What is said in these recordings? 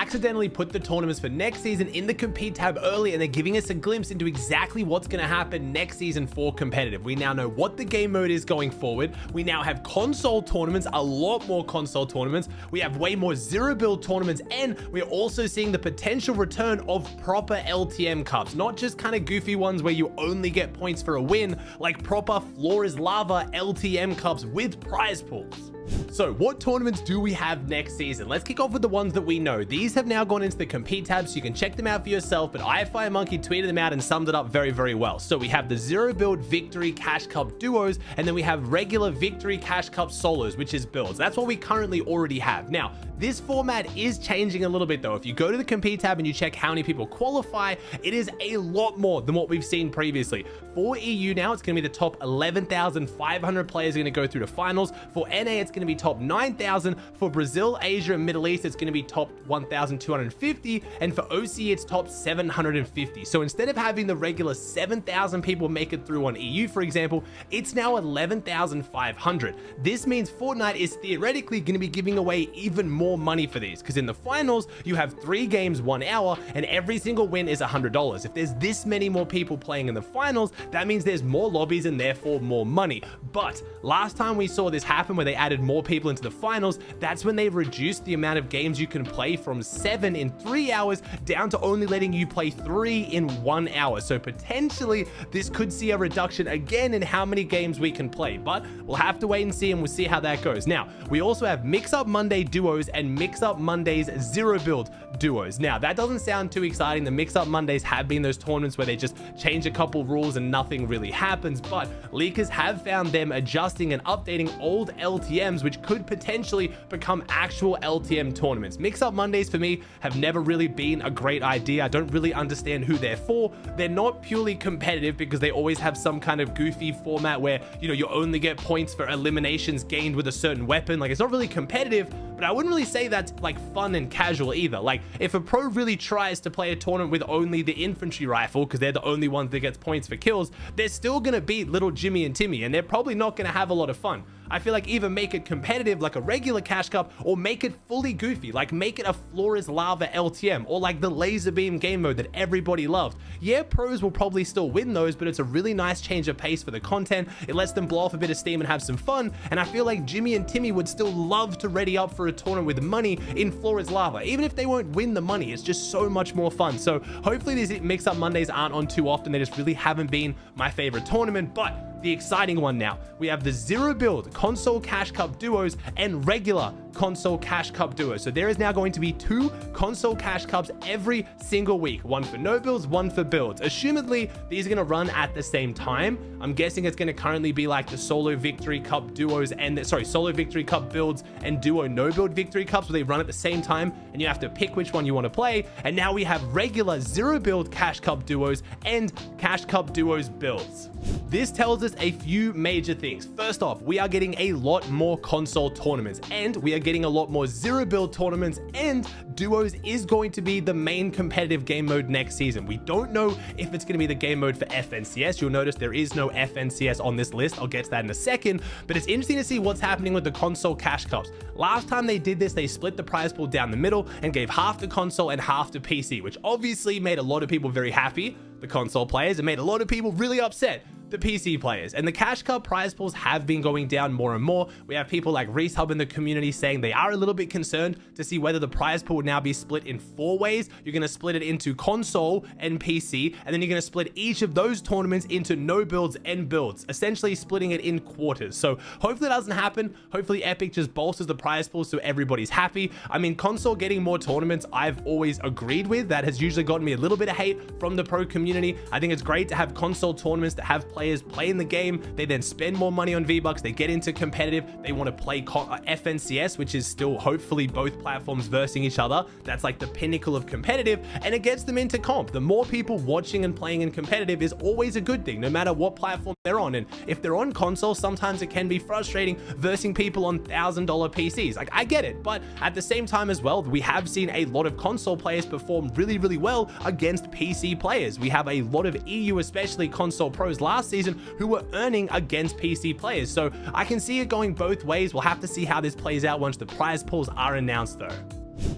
accidentally put the tournaments for next season in the compete tab early, and they're giving us a glimpse into exactly what's going to happen next season for competitive. We now know what the game mode is going forward. We now have console tournaments, a lot more console tournaments. We have way more zero build tournaments, and we're also seeing the potential return of proper LTM cups, not just kind of goofy ones where you only get points for a win, like proper floor is lava LTM cups with prize pools. So what tournaments do we have next season? Let's kick off with the ones that we know. These have now gone into the compete tab, so you can check them out for yourself, but iFireMonkey tweeted them out and summed it up very, very well. So we have the zero build victory cash cup duos, and then we have regular victory cash cup solos, which is builds. That's what we currently already have. Now, this format is changing a little bit though. If you go to the compete tab and you check how many people qualify, it is a lot more than what we've seen previously. For EU now, it's going to be the top 11,500 players are going to go through to finals. For NA, it's going to be top 9,000. For Brazil, Asia, and Middle East, it's going to be top 1,250. And for OC, it's top 750. So instead of having the regular 7,000 people make it through on EU, for example, it's now 11,500. This means Fortnite is theoretically going to be giving away even more money for these, because in the finals, you have 3 games, 1 hour, and every single win is $100. If there's this many more people playing in the finals, that means there's more lobbies and therefore more money. But last time we saw this happen, where they added more people into the finals, that's when they reduced the amount of games you can play from 7 in 3 hours down to only letting you play 3 in 1 hour. So potentially this could see a reduction again in how many games we can play, but we'll have to wait and see, and we'll see how that goes. Now, we also have Mix Up Monday duos and Mix Up Mondays zero build duos. Now, that doesn't sound too exciting. The Mix Up Mondays have been those tournaments where they just change a couple rules and nothing really happens, but leakers have found them adjusting and updating old LTMs, which could potentially become actual LTM tournaments. Mix Up Mondays for me have never really been a great idea. I don't really understand who they're for. They're not purely competitive because they always have some kind of goofy format where, you know, you only get points for eliminations gained with a certain weapon. Like, it's not really competitive, but I wouldn't really say that's like fun and casual either. Like, if a pro really tries to play a tournament with only the infantry rifle, because they're the only ones that gets points for kills, they're still gonna beat little Jimmy and Timmy, and they're probably not gonna have a lot of fun. I feel like either make it competitive like a regular cash cup, or make it fully goofy, like make it a floor is lava LTM, or like the laser beam game mode that everybody loved. Yeah, pros will probably still win those, but it's a really nice change of pace for the content. It lets them blow off a bit of steam and have some fun, and I feel like Jimmy and Timmy would still love to ready up for a tournament with money in floor is lava. Even if they won't win the money, it's just so much more fun. So hopefully these Mix Up Mondays aren't on too often. They just really haven't been my favorite tournament. But the exciting one now, we have the zero build console cash cup duos and regular console cash cup duos. So there is now going to be 2 console cash cups every single week, one for no builds, one for builds. Assumedly these are going to run at the same time. I'm guessing it's going to currently be like the solo victory cup duos and solo victory cup builds and duo no build victory cups, where they run at the same time and you have to pick which one you want to play. And now we have regular zero build cash cup duos and cash cup duos builds. This tells us a few major things. First off, we are getting a lot more console tournaments, and we are getting a lot more zero build tournaments, and duos is going to be the main competitive game mode next season. We don't know if it's going to be the game mode for FNCS. You'll notice there is no FNCS on this list. I'll get to that in a second, but it's interesting to see what's happening with the console cash cups. Last time they did this, they split the prize pool down the middle and gave half to console and half to PC, which obviously made a lot of people very happy, the console players, and made a lot of people really upset, the PC players. And the cash cup prize pools have been going down more and more. We have people like Reese Hub in the community saying they are a little bit concerned to see whether the prize pool would now be split in 4 ways. You're going to split it into console and PC, and then you're going to split each of those tournaments into no builds and builds, essentially splitting it in quarters. So hopefully that doesn't happen. Hopefully Epic just bolsters the prize pool so everybody's happy. I mean, console getting more tournaments, I've always agreed with. That has usually gotten me a little bit of hate from the pro community. I think it's great to have console tournaments that have players play in the game. They then spend more money on V-Bucks. They get into competitive. They want to play FNCS, which is still hopefully both platforms versing each other. That's like the pinnacle of competitive, and it gets them into comp. The more people watching and playing in competitive is always a good thing, no matter what platform they're on. And if they're on console, sometimes it can be frustrating versing people on $1,000 PCs. Like, I get it, but at the same time as well, we have seen a lot of console players perform really, really well against PC players. We have a lot of EU, especially console pros last season, who were earning against PC players. So I can see it going both ways. We'll have to see how this plays out once the prize pools are announced though.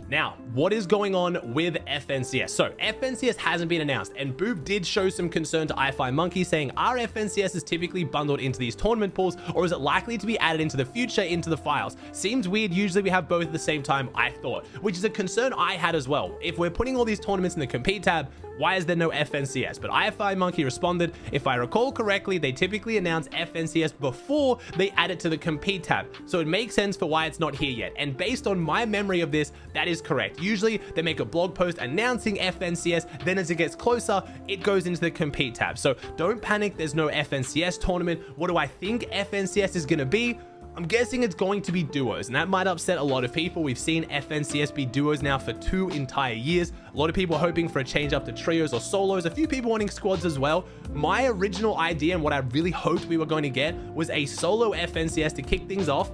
Now, what is going on with FNCS? So FNCS hasn't been announced, and Boob did show some concern to iFi Monkey, saying, are FNCS is typically bundled into these tournament pools, or is it likely to be added into the future into the files? Seems weird. Usually we have both at the same time, I thought, which is a concern I had as well. If we're putting all these tournaments in the compete tab, why is there no FNCS? But iFi Monkey responded, if I recall correctly, they typically announce FNCS before they add it to the compete tab. So it makes sense for why it's not here yet. And based on my memory of this, that is correct. Usually they make a blog post announcing FNCS, then as it gets closer, it goes into the compete tab. So don't panic, there's no FNCS tournament. What do I think FNCS is going to be? I'm guessing it's going to be duos, and that might upset a lot of people. We've seen FNCS be duos now for 2 entire years. A lot of people hoping for a change up to trios or solos, a few people wanting squads as well. My original idea and what I really hoped we were going to get was a solo FNCS to kick things off.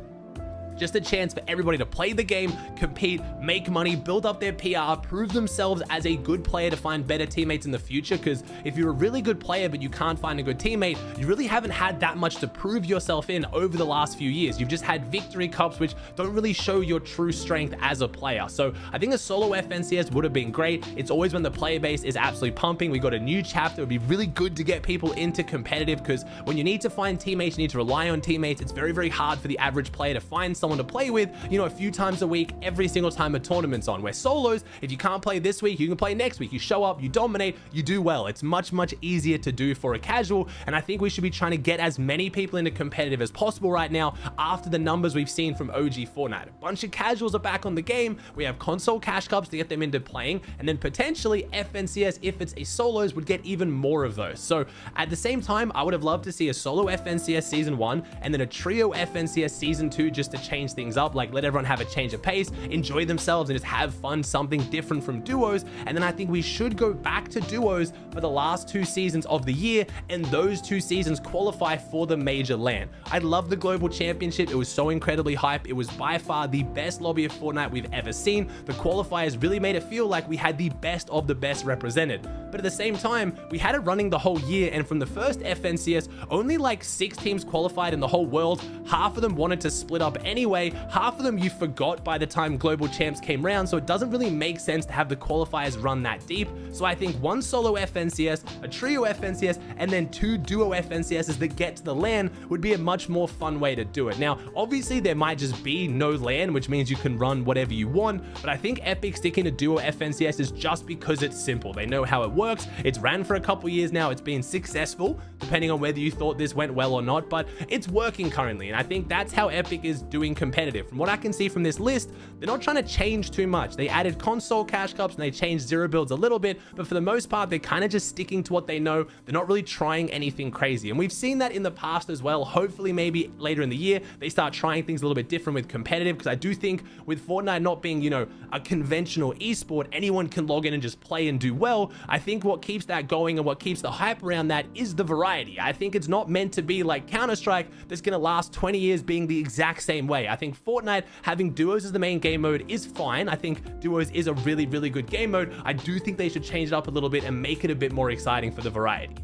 Just a chance for everybody to play the game, compete, make money, build up their PR, prove themselves as a good player to find better teammates in the future. Because if you're a really good player but you can't find a good teammate, you really haven't had that much to prove yourself in over the last few years. You've just had victory cups which don't really show your true strength as a player. So I think a solo FNCS would have been great. It's always when the player base is absolutely pumping. We got a new chapter. It would be really good to get people into competitive, because when you need to find teammates, you need to rely on teammates. It's very, very hard for the average player to find someone to play with, you know, a few times a week, every single time a tournament's on. Where solos, if you can't play this week, you can play next week. You show up, you dominate, you do well. It's much, much easier to do for a casual, and I think we should be trying to get as many people into competitive as possible right now after the numbers we've seen from OG Fortnite. A bunch of casuals are back on the game. We have console cash cups to get them into playing, and then potentially FNCS, if it's a solos, would get even more of those. So at the same time, I would have loved to see a solo FNCS season 1 and then a trio FNCS season 2 just to change things up, like let everyone have a change of pace, enjoy themselves, and just have fun, something different from duos. And then I think we should go back to duos for the last 2 seasons of the year, and those 2 seasons qualify for the major LAN. I love the global championship. It was so incredibly hype. It was by far the best lobby of Fortnite we've ever seen. The qualifiers really made it feel like we had the best of the best represented. But at the same time, we had it running the whole year, and from the first FNCS, only like 6 teams qualified in the whole world. Half of them wanted to split up anyway. Half of them you forgot by the time global champs came around, so it doesn't really make sense to have the qualifiers run that deep. So I think 1 solo FNCS, a trio FNCS, and then 2 duo FNCSs that get to the LAN would be a much more fun way to do it. Now, obviously there might just be no LAN, which means you can run whatever you want, but I think Epic sticking to duo FNCS is just because it's simple. They know how it works. It's ran for a couple years now. It's been successful, depending on whether you thought this went well or not, but it's working currently, and I think that's how Epic is doing competitive. From what I can see from this list, they're not trying to change too much. They added console cash cups and they changed zero builds a little bit, but for the most part, they're kind of just sticking to what they know. They're not really trying anything crazy, and we've seen that in the past as well. Hopefully maybe later in the year they start trying things a little bit different with competitive, because I do think with Fortnite not being, you know, a conventional esport, anyone can log in and just play and do well. I think what keeps that going and what keeps the hype around that is the variety. I think it's not meant to be like Counter-Strike that's going to last 20 years being the exact same way. I think Fortnite having duos as the main game mode is fine. I think duos is a really, really good game mode. I do think they should change it up a little bit and make it a bit more exciting for the variety.